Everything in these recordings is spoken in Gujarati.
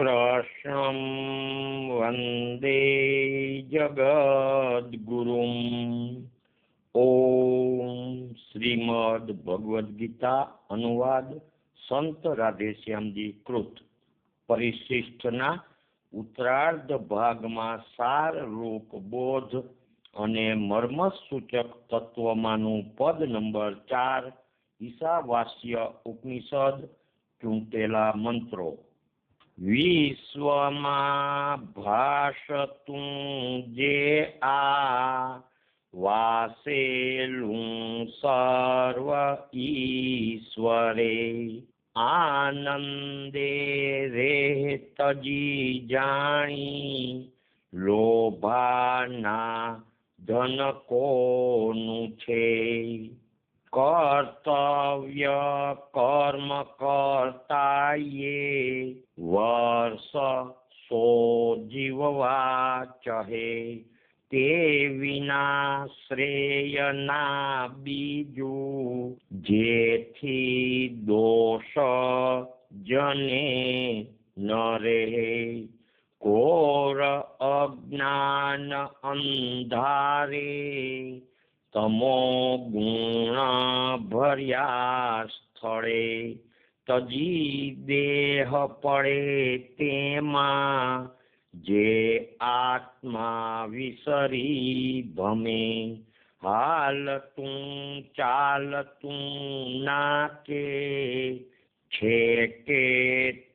कृष्णं वन्दे जगद्गुरुम्। ओम श्रीमद् भगवद गीता अनुवाद संत राधेश्यामजी कृत परिशिष्टना उत्तरार्ध भागમાં સાર રૂપ બોધ અને મર્મસૂચક તત્વમાંનું પદ નંબર 4 ઈશાવાસ્ય ઉપનિષદ ચૂંટેલા મંત્રો। વિશ્વમાં ભાષતું જે આ વાસેલું સર્વ ઈશ્વરે, આનંદે રે તજી જાણી લોભાના ધન કોનું છે। કર્તવ્ય કર્મ કરતાયે વર્ષ સો જીવવા ચહે, તે વિના શ્રેયના બીજું જેથી દોષ જને ન રહે। ઘોર અજ્ઞાન અંધારે તમો ગુણ ભર્યા સ્થળે, તજી દેહ પડે તેમાં જે આત્મા વિસરી ભમે। હાલતું ચાલતું નાકે છે કે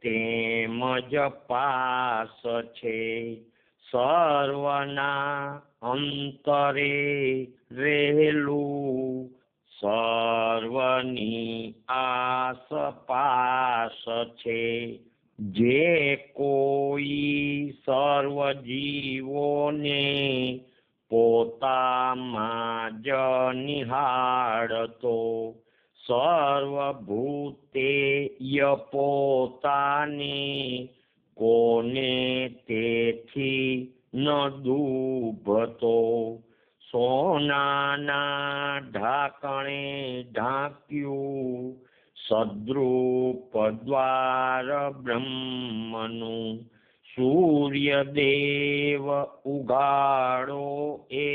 તેમ જ પાસ છે, સર્વના અંતરે રહેલું સર્વની આસપાસ છે। જે કોઈ સર્વ જીવોને પોતામાં જ નિહાળતો, સર્વભૂતે પોતાને કોને તેથી ન ડૂબતો। સોનાના ઢાંકણે ઢાંક્યું સદ્રૂપ દ્વાર બ્રહ્મનું, સૂર્યદેવ ઉગાડો એ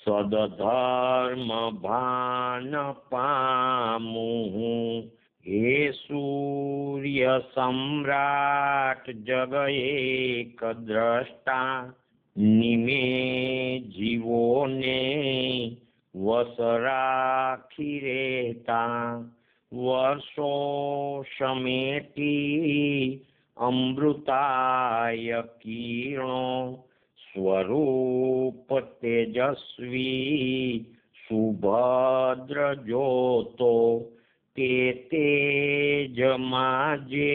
સદધર્મ ભાન પામું। હે સૂર્ય સમ્રાટ જગ એક દ્રષ્ટા, નિમે જીવોને વસ રાખી રહેતા, વર્ષો સમેટી અમૃતાય કિરણો, સ્વરૂપ તેજસ્વી સુભદ્ર જોતો, તે તેજમાં જે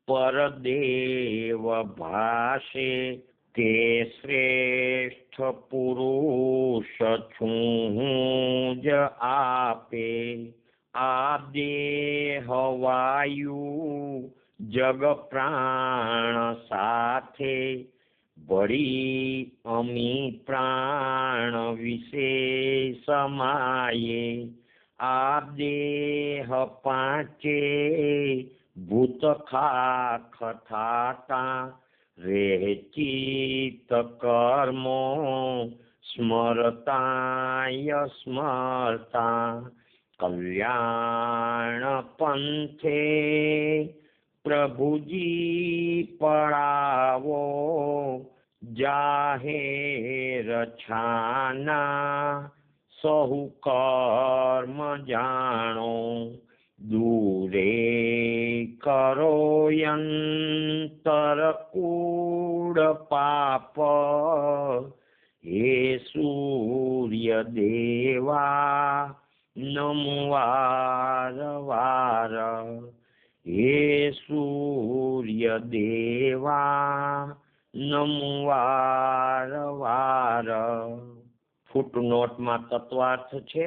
પરદેવ ભાષે, તે શ્રેષ્ઠ પુરુષ છું જ આપે। આ દેહ વાયુ જગ પ્રાણ સાથે, ભળી અમી પ્રાણ વિશે સમાયે। આ દેહ પાંચે ભૂત ખાખ થાતા, રે ચિત્ત કર્મો સ્મરતાય સ્મરતા। કલ્યાણ પંથે પ્રભુજી પડાવો, જાહેર છાના સહુ કર્મ જાણો। દૂરે કરો યંતર કૂડ પાપ, હે સૂર્ય દેવા નમો વાર વાર। હે સૂર્ય દેવા નમો વાર વાર। ફૂટનોટમાં તત્વાર્થ છે।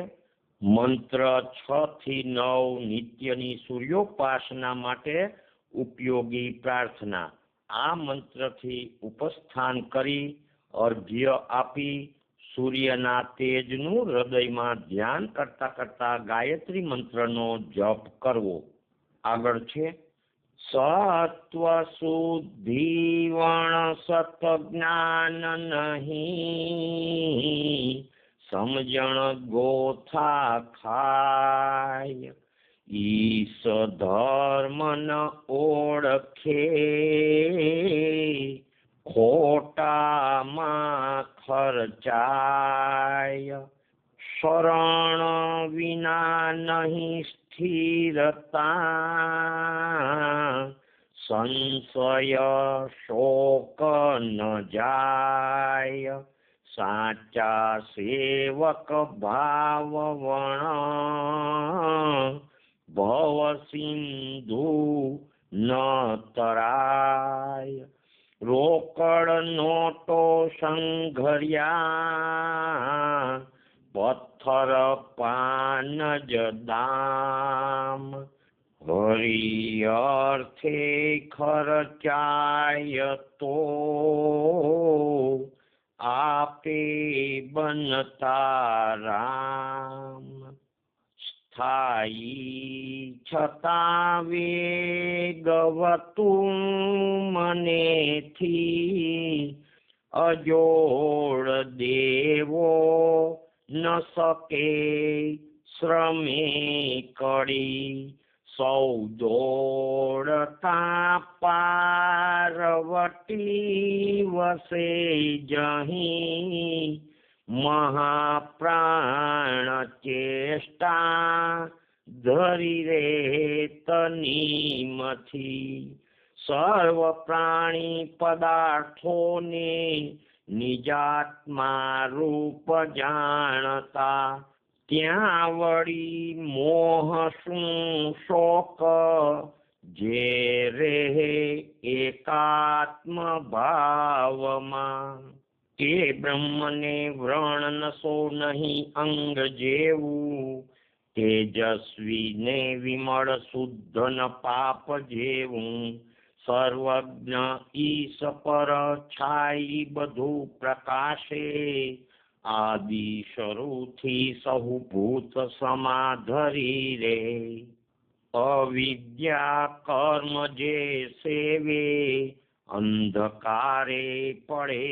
મંત્ર 6 થી 9 નિત્યની સૂર્યોપાસના માટે ઉપયોગી પ્રાર્થના। આ મંત્રથી ઉપસ્થાન કરી અર્ઘ્ય આપી સૂર્યના તેજનું હૃદયમાં ધ્યાન કરતા કરતા ગાયત્રી મંત્રનો જપ કરવો। આગળ છે સત્વ શુદ્ધિ વણ સત જ્ઞાન નહીં, સમજણ ગોથા ખાય, ઈશ ધર્મ ન ઓળખે, ખોટામાં ખર્ચાય, શરણ વિના નહીં સ્થિરતા, સંશય શોક ન જાય, સાચા સેવક ભાવ વણ, ભવ સિંધુ ન તરાય, રોકડ નોટો સંઘર્યા, પથ્થર પાન જ દામ, હરિ અર્થે ખર્ચાય તો, આપે બનતા રામ, સ્થાયી છતાં વેગવતું મનેથી, અજોડ દેવો ન શકે શ્રમે કડી, સૌ દોડતા પાર્વતી વસે જહીં, મહાપ્રાણ ચેષ્ટા ધરી રે તનીમથી, સર્વ પ્રાણી પદાર્થોને નિજાત્મા રૂપ જાણતા, ત્યાં વળી મોહ શું શોક, જે રહે એકાત્મ ભાવમાં, તે બ્રહ્મને વ્રણ નશો નહીં અંગ જેવું, તેજસ્વીને વિમળ શુદ્ધ ન પાપ જેવું, સર્વજ્ઞ ઈશ પર છાઈ બધું પ્રકાશે, આદિ શરૂથી સહુ ભૂત સમાધરી રે, અવિદ્યા કર્મ જે સેવે, અંધકારે પડે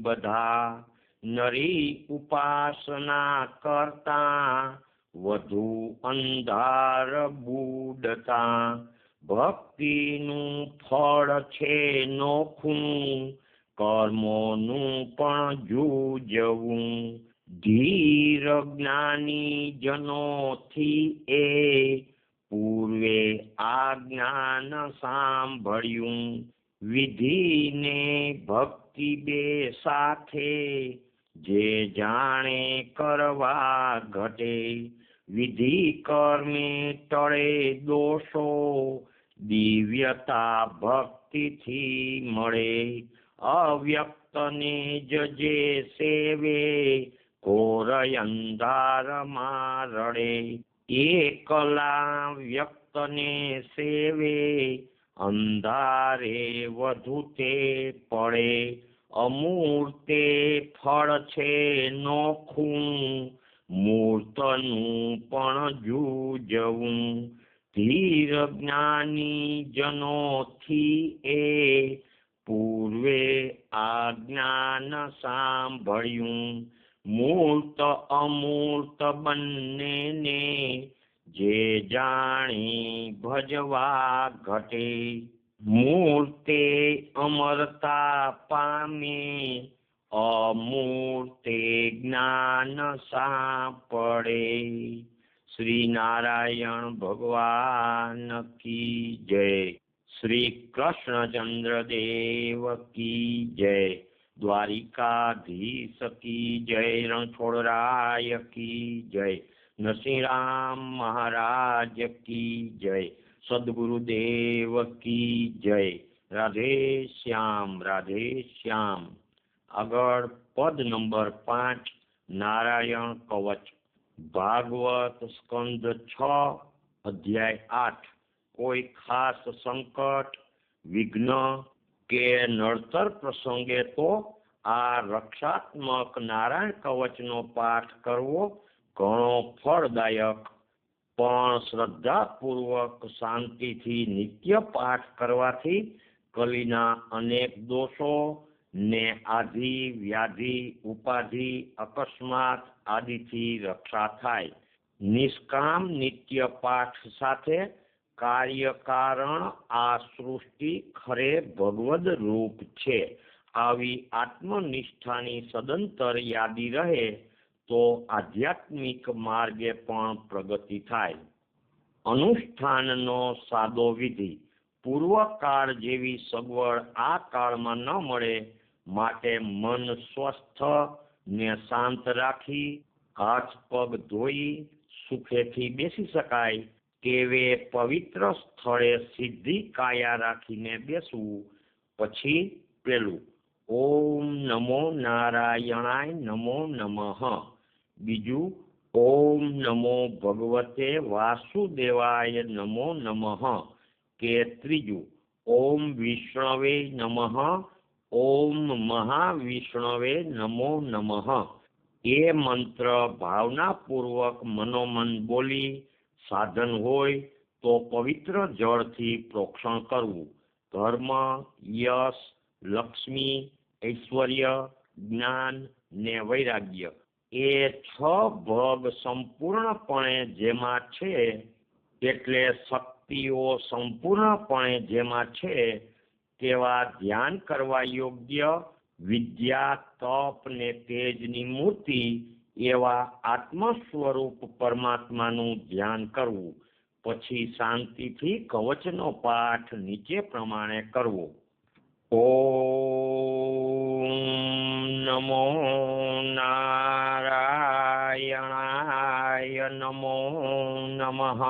બધા, નરી ઉપાસના કરતા, વધુ અંધાર બુડતા, ભક્તિનું ફળ છે નોખું, કર્મોનું પણ જૂજવું, ધીર જ્ઞાની જનોથી એ, પૂર્વે આ જ્ઞાન સાંભળ્યું, વિધિને ભક્તિ બે સાથે, જે જાણે કરવા ઘટે, વિધિ કર્મે ટળે દોષો, દિવ્યતા ભક્તિથી મળે, અવ્યક્તને જ જે સેવે, ઘોર અંધારમાં રડે, એકલા વ્યક્તને સેવે, અંધારે વધુ તે પડે, અમૂર્તે ફળ છે નોખું, મૂર્તનું પણ જૂજવું, ધીર જ્ઞાની જનોથી એ, પૂર્વે આ જ્ઞાન સાંભળ્યું, મૂર્ત અમૂર્ત બંનેને, જે જાણી ભજવા ઘટે, મૂર્તે અમરતા પામે, અમૂર્તે જ્ઞાન સાંપડે. શ્રી નારાયણ ભગવાન કી જય. શ્રી કૃષ્ણચંદ્ર દેવ કી જય. દ્વારિકાધીશ કી જય. રણછોડરાય કી જય. નરસિંહરામ મહારાજ કી જય. સદગુરુદેવ કી જય. રાધે શ્યામ, રાધે શ્યામ. આગળ પદ નંબર 5, નારાયણ કવચ. ભાગવત સ્કંદ 6, અધ્યાય 8. કોઈ ખાસ સંકટ, વિઘ્ન કે નડતર પ્રસંગે તો આ રક્ષાત્મક નારાયણ કવચનો પાઠ કરવો ઘણો ફળદાયક પણ શ્રદ્ધાપૂર્વક શાંતિથી નિત્ય પાઠ કરવાથી કલીના અનેક દોષો ને આધિ વ્યાધિ ઉપાધિ અકસ્માત આદિથી રક્ષા થાય. નિષ્કામ નિત્ય પાઠ સાથે કાર્યકારણ આ સૃષ્ટિ ખરે ભગવદ રૂપ છે. આવી આત્મનિષ્ઠાની સદંતર યાદી રહે તો આધ્યાત્મિક માર્ગે પણ પ્રગતિ થાય. અનુષ્ઠાનનો સાદો વિધિ. પૂર્વકાળ જેવી સગવડ આ કાળમાં ન મળે માટે મન સ્વસ્થ ને શાંત રાખી હાથ પગ ધોઈ સુખેથી બેસી શકાય તેવે પવિત્ર સ્થળે સીધી કાયા રાખીને બેસવું. પછી પેલું ઓમ નમો નારાયણાય નમો નમઃ, બીજું ઓમ નમો ભગવતે વાસુદેવાય નમો નમઃ, કે ત્રીજું ઓમ વિષ્ણવે નમઃ ઓમ મહાવિષ્ણવે નમો નમઃ. એ મંત્ર ભાવનાપૂર્વક મનોમન બોલી સાધન હોય તો પવિત્ર જળથી પ્રોક્ષણ કરવું. ધર્મ, યશ, લક્ષ્મી, ઐશ્વર્ય, જ્ઞાન ને વૈરાગ્ય એ 6 ભોગ સંપૂર્ણપણે જેમાં છે, એટલે શક્તિઓ સંપૂર્ણપણે જેમાં છે તેવા ધ્યાન કરવા યોગ્ય વિદ્યા, તપ ને તેજની મૂર્તિ એવા આત્મ સ્વરૂપ પરમાત્માનું ધ્યાન કરવું. પછી શાંતિથી કવચનો પાઠ નીચે પ્રમાણે કરવો. ઓમ નમો નારાયણાય નમો નમઃ.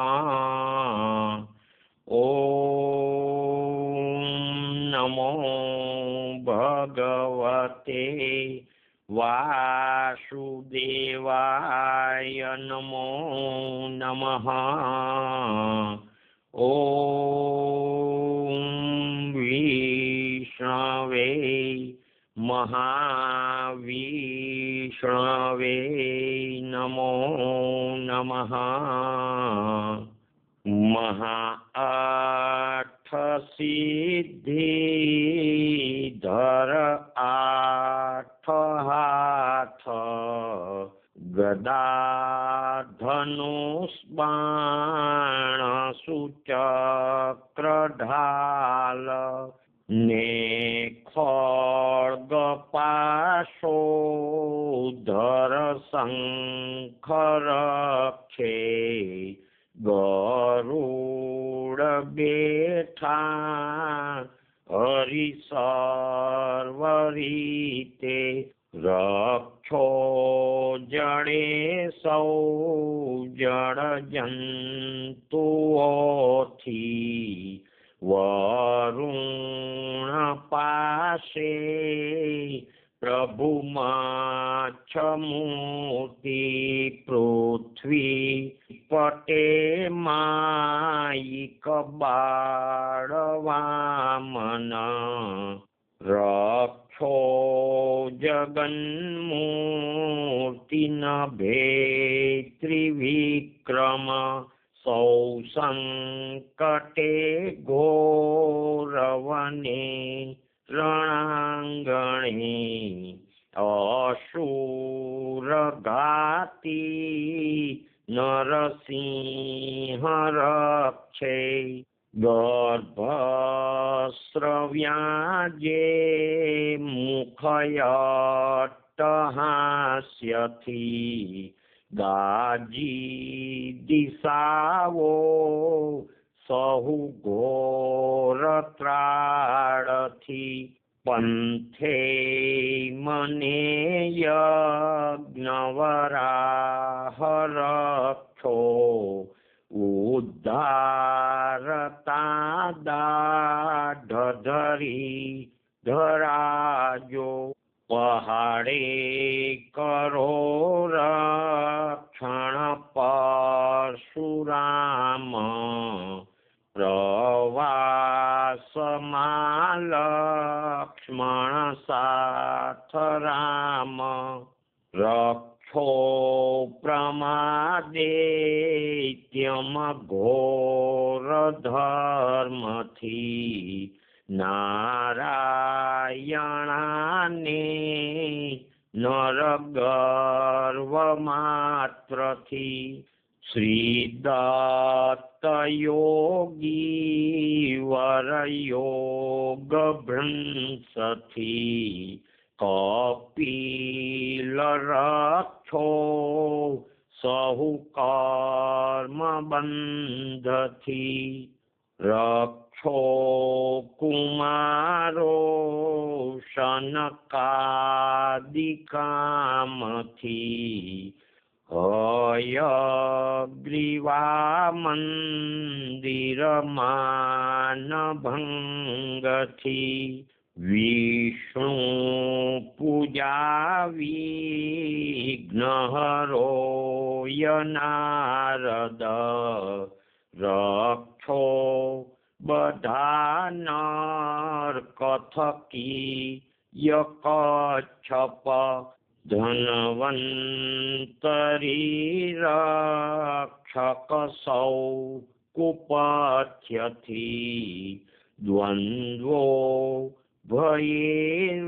ઓમ નમો ભગવતે વાસુદેવાય નમો નમઃ. ઓમ વિષ્ણવે મહાવિષ્ણવે નમો નમઃ. મહા સિદ્ધિધર આઠ હાથ ગદા ધનુષ બાણ સુચક્ર ઢાલ ને ખડગ પાશો ધર શંખ રક્ષે ગરુડ બેઠા હરિ સર્વ રીતે રક્ષો જડે સૌ જળ જંતુઓથી વરુણ પાસે પ્રભુ માછ મૂર્તિ પૃથ્વી પટે માઈક બાળ વામન રક્ષો જગન્મૂર્તિ નભે ત્રિવિક્રમ સૌ સંકટે ઘોરવને રણાંગણે અસુર ઘાતી નરસિંહ રક્ષે ગર્ભસ્રવ્યાજે મુખયટ્ટહાસ્યથી ગાજી દિશાવો સહુ ઘોર ત્રાળથી પંથે મને યજ્ઞવરાહ રક્ષો ઉદ્ધારતા દાઢ ધરી ધરાજો પહાડે કરો રક્ષણ પરશુરામ પ્રવાસમાં લક્ષ્મણ સાથ રામ રક્ષો પ્રમાદેત્યમ ઘોર ધર્મથી નારાયણાને નર ગર્વ માત્રથી શ્રીદત્ત યોગી વર યોગ ભ્રંશથી કપિલ રક્ષો સહુ કર્મ બંધથી રક્ષો કુમારો શનકાદિકામથી હયગ્રીવા મંદિર માનભંગથી વિષ્ણુ પૂજા વિઘ્નહરોય નારદ રક્ષો બધા નર કથકી યકચ્છપ ધન્વંતરી રક્ષક સૌ કુપથ્યથી દ્વંદ્વો ભયે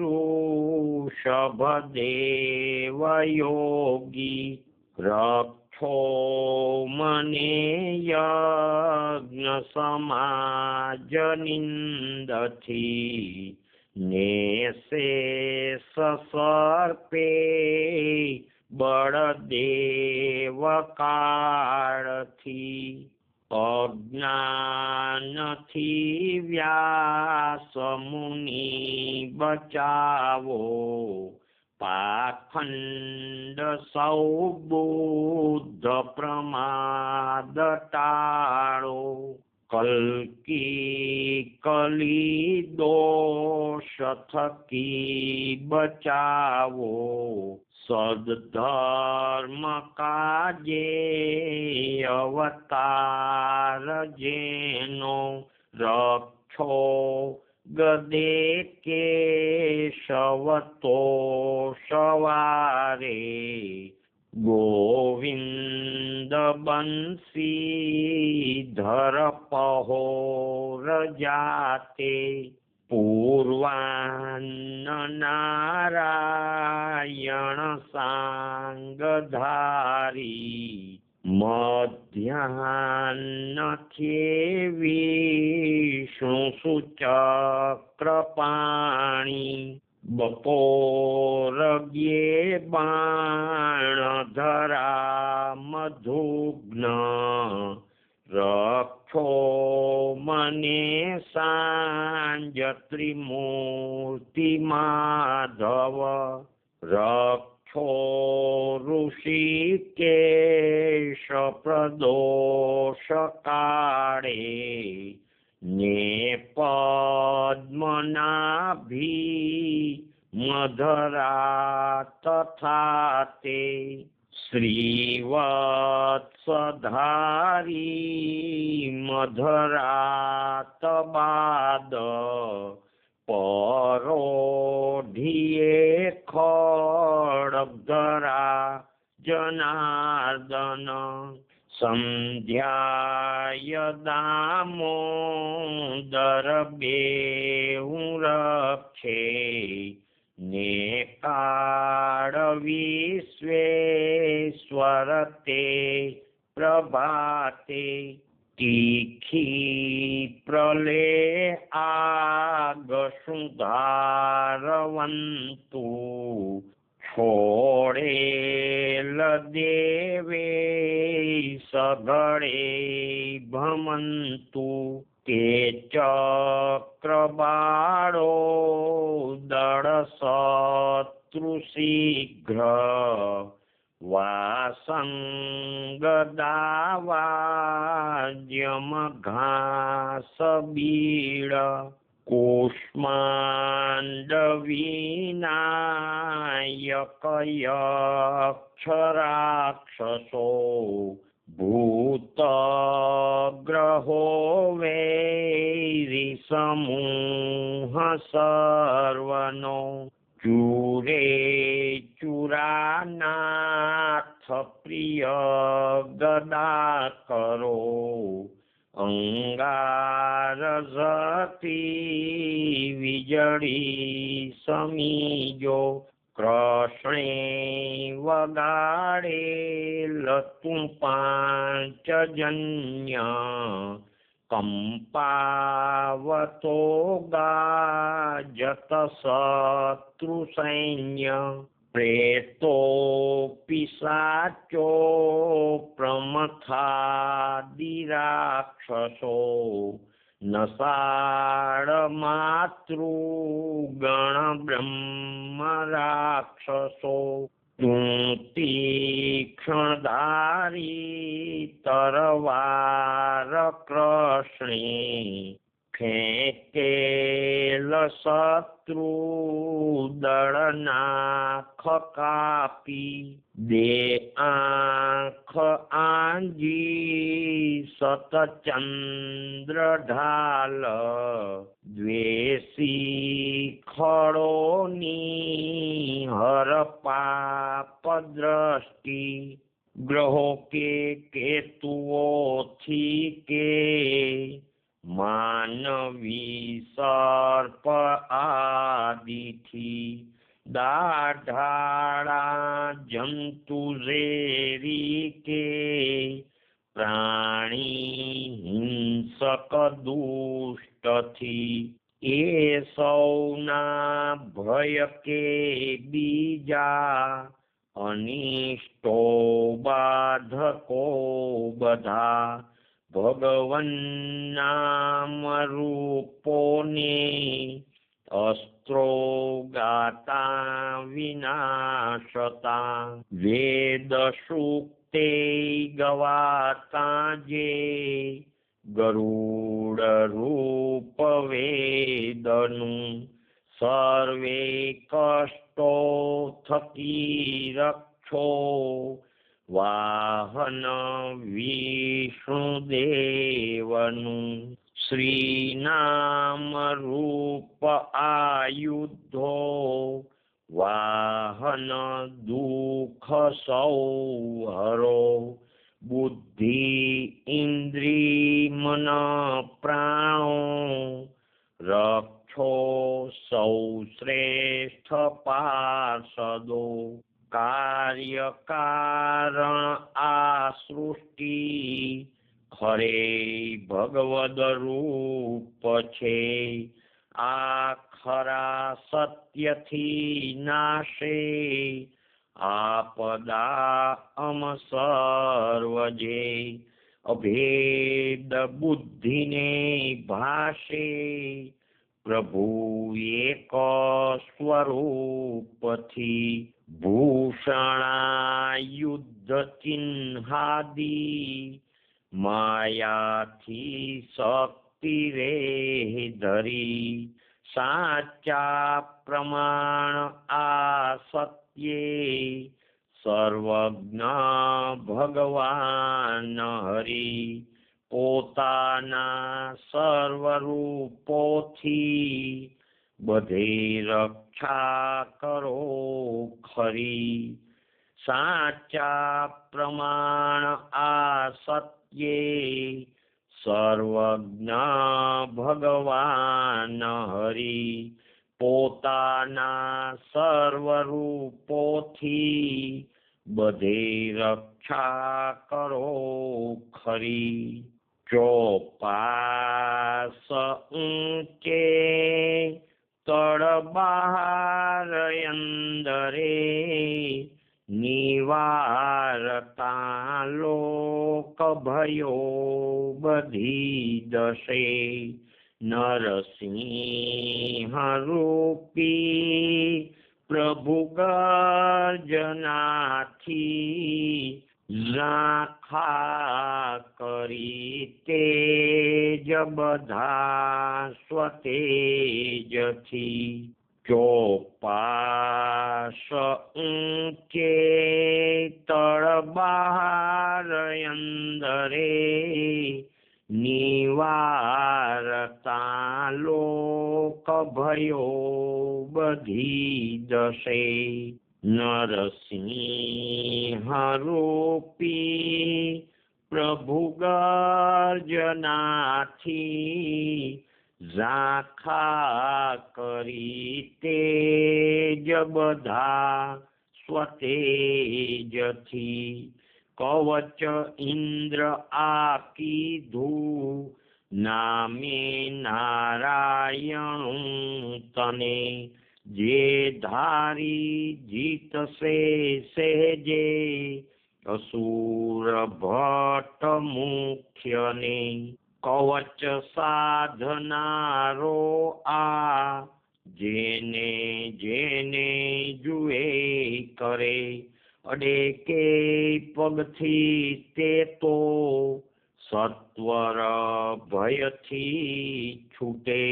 ઋષભદેવ યોગી રક્ષો મને યજ્ઞ સમાજ નિંદથી નેશેષ સર્પે બળદેવ કાળથી અજ્ઞાનથી વ્યાસ મુનિ બચાવો પાખંડ સૌ બુદ્ધ પ્રમાદ ટાળો કલ્કી કલી દોષ થકી બચાવો સદ્ધર્મ કાજે અવતાર જેનો રક્ષો ગદે કેશવ તોષવારે ગોવિંદ બંસીધર પહોર જાતે પૂર્વાન્ન નારાયણ સાંગધારી મધ્યાહ્નથી વિષ્ણુ સુચક્રપાણી બપોરગ્યે બાણધરા મધુગ્ન રક્ષો મને સાંજ ત્રિમૂર્તિ માધવ રક્ષો ઋષિકેશ પ્રદોષ કાળે ને પદ્મનાભી મધરા તથા તે શ્રીવત્સધારી મધરાત બાદ પરોઢિયે ખડગધરા જનાર્દન સંધ્યાય દામોદર બેઉ રક્ષે ને કાળ વિશ્વેશ્વર તે પ્રભાતે તીખી પ્રલે આગ સુધારવંતુ છોડેલ દેવે સઘળે ભમંતુ તે ચક્રબાળો દળ શત્રુ શીઘ્ર વાસંગદાવાજ્યમ ઘાસ બીડ કુષ્માંડ વિનાયક યક્ષરાક્ષસો ભૂતગ્રહો વૈરી સમૂહ સર્વનો ચૂરે ચૂરાનાથ પ્રિય ગદા કરો અંગારજતી વીજળી સમીજો કૃષ્ણે વગાડેલ તું પાંચજન્ય કંપાવતો ગાજત શત્રુ સૈન્ય પ્રેતો પિશાચો પ્રમથાદિરાક્ષસો નસાળ માતૃ ગણ બ્રહ્મ રાક્ષસો તું તીક્ષ્ણધારી તરવાર કૃષ્ણે ફેંકેલ શત્રુ દળનાખ કાપી દે આંખ આંજી સતચંદ્ર ઢાલ દ્વેષી ખડોની હર પાપ દ્રષ્ટિ ગ્રહો કે કેતુઓથી કે માનવી સર્પ આદિથી દાઢાળા જંતુ ઝેરી કે પ્રાણી હિંસક દુષ્ટથી એ સૌના ભય કે બીજા અનિષ્ટો બાધકો બધા ભગવન નામ રૂપોને અસ્ત્રો ગાતા વિનાશતા વેદ સૂક્તે ગવાતા જે ગરુડ રૂપ વેદનું સર્વે કષ્ટો થકી રક્ષો વાહન વિષ્ણુદેવનું શ્રીનામ રૂપ આયુધો વાહન દુઃખ સૌ હરો બુદ્ધિ ઇન્દ્રિય મન પ્રાણો રક્ષો સૌ શ્રેષ્ઠ પાર્ષદો કાર્ય કારણ આ સૃષ્ટિ ખરે ભગવદ રૂપ છે આ ખરા સત્યથી નાશે આપદા અમ સર્વજે અભેદ બુદ્ધિને ભાષે પ્રભુ એક સ્વરૂપથી ભૂષણા યુદ્ધ ચિહ્નાદી માયાથી શક્તિ રે ધરી સાચા પ્રમાણ આ સત્યે સર્વજ્ઞ ભગવાન હરિ પોતાના સર્વરૂપોથી બધે રક્ષા કરો ખરી સાચા પ્રમાણ આ સત્યે સર્વજ્ઞ ભગવાન હરિ પોતાના સર્વરૂપોથી બધે રક્ષા કરો ખરી ચોપાસ ઊંચે તળ બહાર અંદરે નિવારતા લોક ભયો બધી દશે નરસિંહ રૂપી પ્રભુ ગર્જનાથી ઝાંખા કરી તેજ બધા સ્વતેજથી ચોપાસ ઊંચે તળ બહાર અંદરે નિવારતા લોક ભયો બધી દશે નરસિંહ રૂપી પ્રભુ ગર્જનાથી ઝાંખા કરી તેજ બધા સ્વતેજથી કવચ ઇન્દ્ર આ કીધું નામે નારાયણ તને જે ધારી જીતશે સહેજે અસુર ભટ્ટ મુખ્યને કવચ સાધનારો આ જેને જેને જુએ કરે અડે કે પગથી તે તો સત્વર ભયથી છૂટે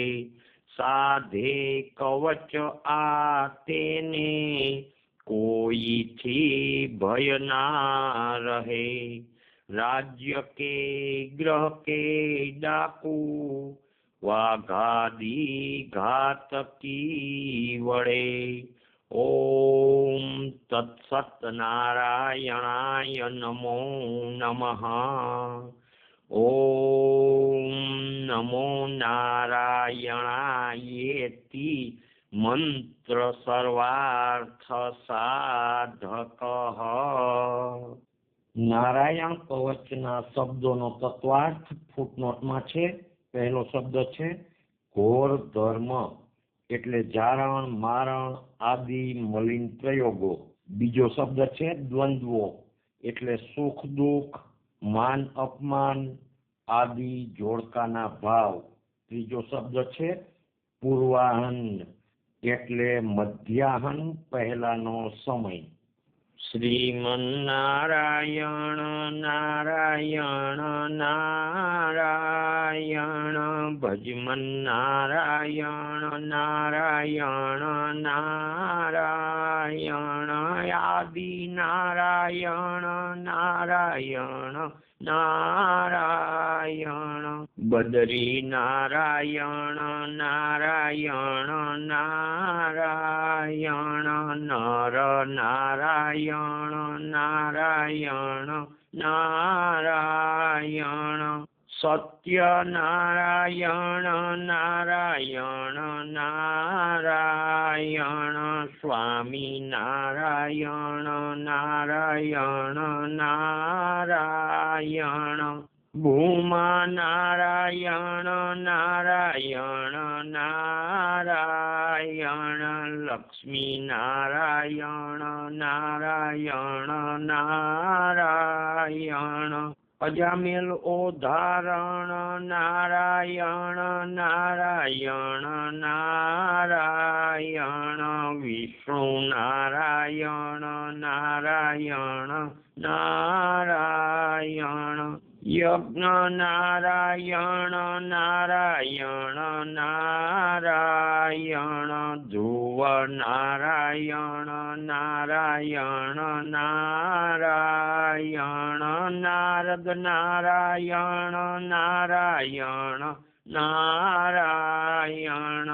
સાધે કવચ આ તેને કોઈથી ભય ના રહે રાજ્ય કે ગ્રહ કે ડાકુ વાઘાદી ઘાતકી વડે ઓમ તત્સત નારાયણાય નમો નમઃ ઓમ નમો નારાયણાયેતિ મંત્ર સર્વાર્થ સાધક નારાયણ કવચના શબ્દોનો તત્વાર્થ ફૂટનોટમાં છે. પહેલો શબ્દ છે ઘોર ધર્મ એટલે જારણ મારણ આદિ મલિન પ્રયોગો. બીજો શબ્દ છે દ્વંદ્વો એટલે સુખ દુઃખ માન અપમાન આદિ જોડકાના ભાવ. ત્રીજો શબ્દ છે પૂર્વાહન એટલે મધ્યાહન પહેલાનો સમય. શ્રીમન્નારાયણ નારાયણ નારાયણ ભજમન્નારાયણ નારાયણ નારાયણ આદિ નારાયણ નારાયણ નારાયણ બદરી નારાયણ નારાયણ નારાયણ નર નારાયણ નારાયણ નારાયણ સત્ય નારાયણ નારાયણ નારાયણ સ્વામી નારાયણ નારાયણ નારાયણ ભૂમા નારાયણ નારાયણ નારાયણ લક્ષ્મી નારાયણ નારાયણ નારાયણ અજામેલ ઓધારણ નારાયણ નારાયણ નારાયણ વિષ્ણુ નારાયણ નારાયણ નારાયણ યજ્ઞ નારાયણ નારાયણ નારાયણ ધ્રુવ નારાયણ નારાયણ નારાયણ નારદ નારાયણ નારાયણ નારાયણ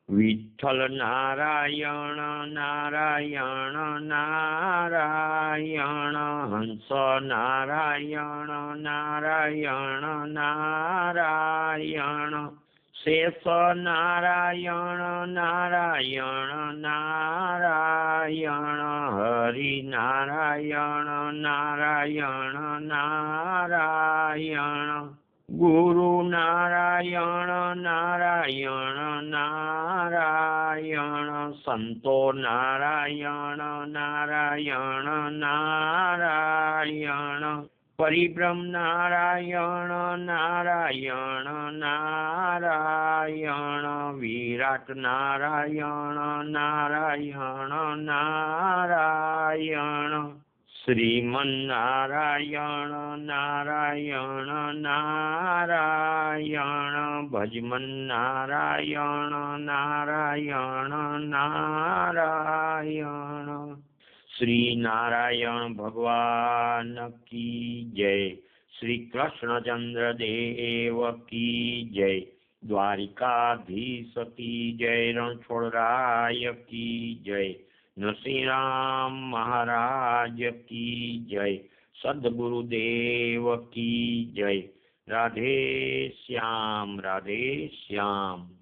વિઠ્ઠલ નારાયણ નારાયણ નારાયણ હંસ નારાયણ નારાયણ નારાયણ શેષ નારાયણ નારાયણ નારાયણ હરિ નારાયણ નારાયણ નારાયણ ગુરુ નારાયણ નારાયણ નારાયણ સંતો નારાયણ નારાયણ નારાયણ પરિબ્રહ્મ નારાયણ નારાયણ નારાયણ વિરાટ નારાયણ નારાયણ નારાયણ શ્રીમન્નારાયણ નારાયણ નારાયણ ભજમન્નારાયણ નારાયણ નારાયણ શ્રી નારાયણ ભગવાન કી જય. શ્રી કૃષ્ણચંદ્ર દેવ કી જય, દ્વારિકાધીશ કી જય, રણછોડરાય કી જય, નરસિંહરામ મહારાજ કી જય, સદગુરુદેવ કી જય. રાધે શ્યામ, રાધે શ્યામ.